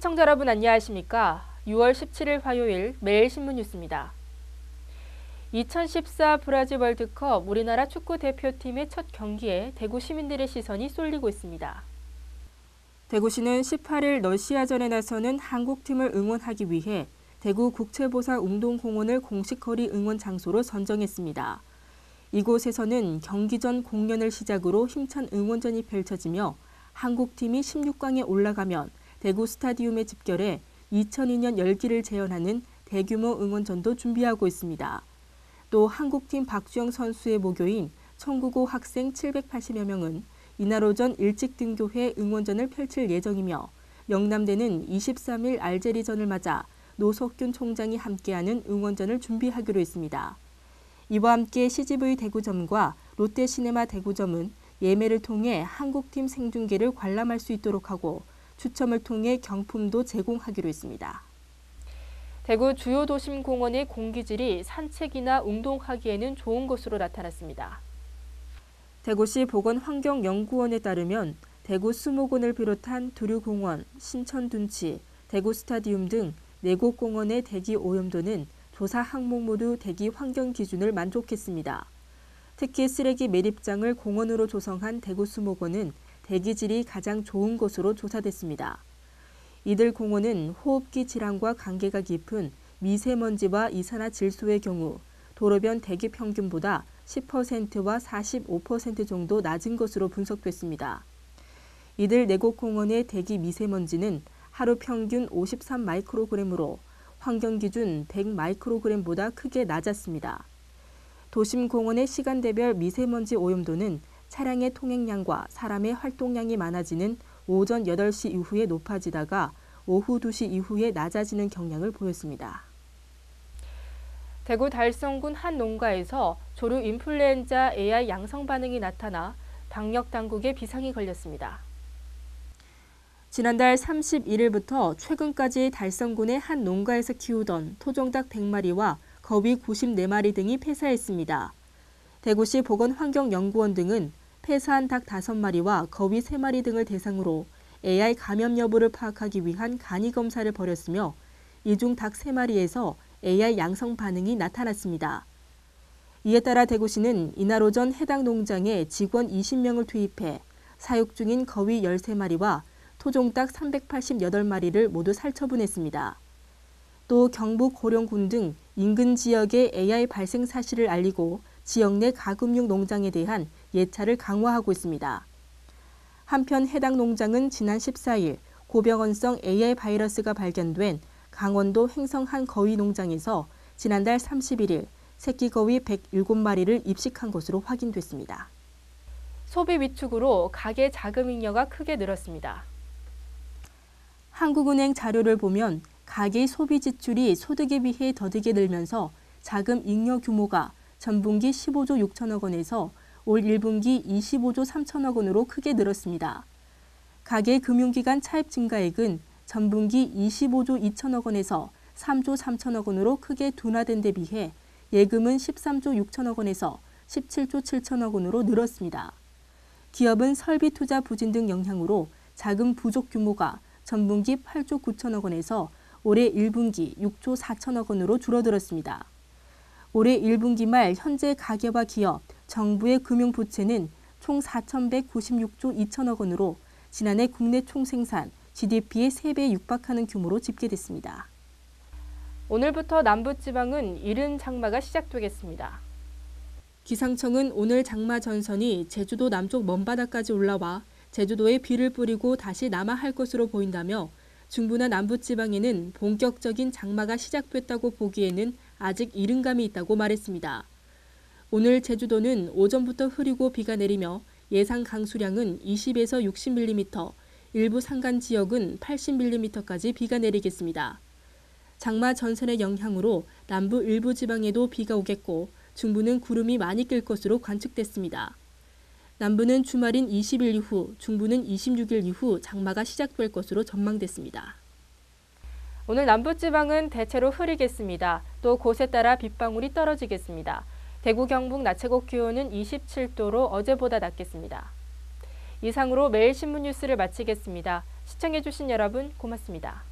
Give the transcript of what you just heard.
시청자 여러분 안녕하십니까? 6월 17일 화요일 매일신문 뉴스입니다. 2014 브라질 월드컵 우리나라 축구 대표팀의 첫 경기에 대구 시민들의 시선이 쏠리고 있습니다. 대구시는 18일 러시아전에 나서는 한국팀을 응원하기 위해 대구 국채보살운동공원을 공식 거리 응원 장소로 선정했습니다. 이곳에서는 경기 전 공연을 시작으로 힘찬 응원전이 펼쳐지며 한국팀이 16강에 올라가면 대구 스타디움에 집결해 2002년 열기를 재현하는 대규모 응원전도 준비하고 있습니다. 또 한국팀 박주영 선수의 모교인 청구고 학생 780여 명은 이날 오전 일찍 등교해 응원전을 펼칠 예정이며 영남대는 23일 알제리전을 맞아 노석균 총장이 함께하는 응원전을 준비하기로 했습니다. 이와 함께 CGV 대구점과 롯데시네마 대구점은 예매를 통해 한국팀 생중계를 관람할 수 있도록 하고 추첨을 통해 경품도 제공하기로 했습니다. 대구 주요 도심 공원의 공기질이 산책이나 운동하기에는 좋은 것으로 나타났습니다. 대구시 보건환경연구원에 따르면 대구 수목원을 비롯한 두류공원, 신천둔치, 대구 스타디움 등 4곳 공원의 대기 오염도는 조사 항목 모두 대기 환경 기준을 만족했습니다. 특히 쓰레기 매립장을 공원으로 조성한 대구 수목원은 대기질이 가장 좋은 곳으로 조사됐습니다. 이들 공원은 호흡기 질환과 관계가 깊은 미세먼지와 이산화질소의 경우 도로변 대기 평균보다 10%와 45% 정도 낮은 것으로 분석됐습니다. 이들 4곳 공원의 대기 미세먼지는 하루 평균 53 마이크로그램으로 환경기준 100 마이크로그램보다 크게 낮았습니다. 도심공원의 시간대별 미세먼지 오염도는 차량의 통행량과 사람의 활동량이 많아지는 오전 8시 이후에 높아지다가 오후 2시 이후에 낮아지는 경향을 보였습니다. 대구 달성군 한 농가에서 조류 인플루엔자 AI 양성 반응이 나타나 방역 당국에 비상이 걸렸습니다. 지난달 31일부터 최근까지 달성군의 한 농가에서 키우던 토종닭 100마리와 거위 94마리 등이 폐사했습니다. 대구시 보건환경연구원 등은 폐사한 닭 5마리와 거위 3마리 등을 대상으로 AI 감염 여부를 파악하기 위한 간이 검사를 벌였으며 이 중 닭 3마리에서 AI 양성 반응이 나타났습니다. 이에 따라 대구시는 이날 오전 해당 농장에 직원 20명을 투입해 사육 중인 거위 13마리와 토종닭 388마리를 모두 살처분했습니다. 또 경북 고령군 등 인근 지역의 AI 발생 사실을 알리고 지역 내 가금육 농장에 대한 예찰을 강화하고 있습니다. 한편 해당 농장은 지난 14일 고병원성 AI 바이러스가 발견된 강원도 횡성 한 거위 농장에서 지난달 31일 새끼 거위 107마리를 입식한 것으로 확인됐습니다. 소비 위축으로 가계 자금잉여가 크게 늘었습니다. 한국은행 자료를 보면 가계 소비 지출이 소득에 비해 더디게 늘면서 자금 잉여 규모가 전분기 15조 6천억 원에서 올 1분기 25조 3천억 원으로 크게 늘었습니다. 가계 금융기관 차입 증가액은 전분기 25조 2천억 원에서 3조 3천억 원으로 크게 둔화된 데 비해 예금은 13조 6천억 원에서 17조 7천억 원으로 늘었습니다. 기업은 설비 투자 부진 등 영향으로 자금 부족 규모가 전분기 8조 9천억 원에서 올해 1분기 6조 4천억 원으로 줄어들었습니다. 올해 1분기 말 현재 가계와 기업, 정부의 금융부채는 총 4,196조 2천억 원으로 지난해 국내 총생산, GDP의 3배에 육박하는 규모로 집계됐습니다. 오늘부터 남부지방은 이른 장마가 시작되겠습니다. 기상청은 오늘 장마 전선이 제주도 남쪽 먼바다까지 올라와 제주도에 비를 뿌리고 다시 남하할 것으로 보인다며 중부나 남부지방에는 본격적인 장마가 시작됐다고 보기에는 아직 이른 감이 있다고 말했습니다. 오늘 제주도는 오전부터 흐리고 비가 내리며 예상 강수량은 20에서 60mm, 일부 산간 지역은 80mm까지 비가 내리겠습니다. 장마 전선의 영향으로 남부 일부 지방에도 비가 오겠고 중부는 구름이 많이 낄 것으로 관측됐습니다. 남부는 주말인 20일 이후, 중부는 26일 이후 장마가 시작될 것으로 전망됐습니다. 오늘 남부지방은 대체로 흐리겠습니다. 또 곳에 따라 빗방울이 떨어지겠습니다. 대구 경북 낮 최고 기온은 27도로 어제보다 낮겠습니다. 이상으로 매일 신문 뉴스를 마치겠습니다. 시청해주신 여러분 고맙습니다.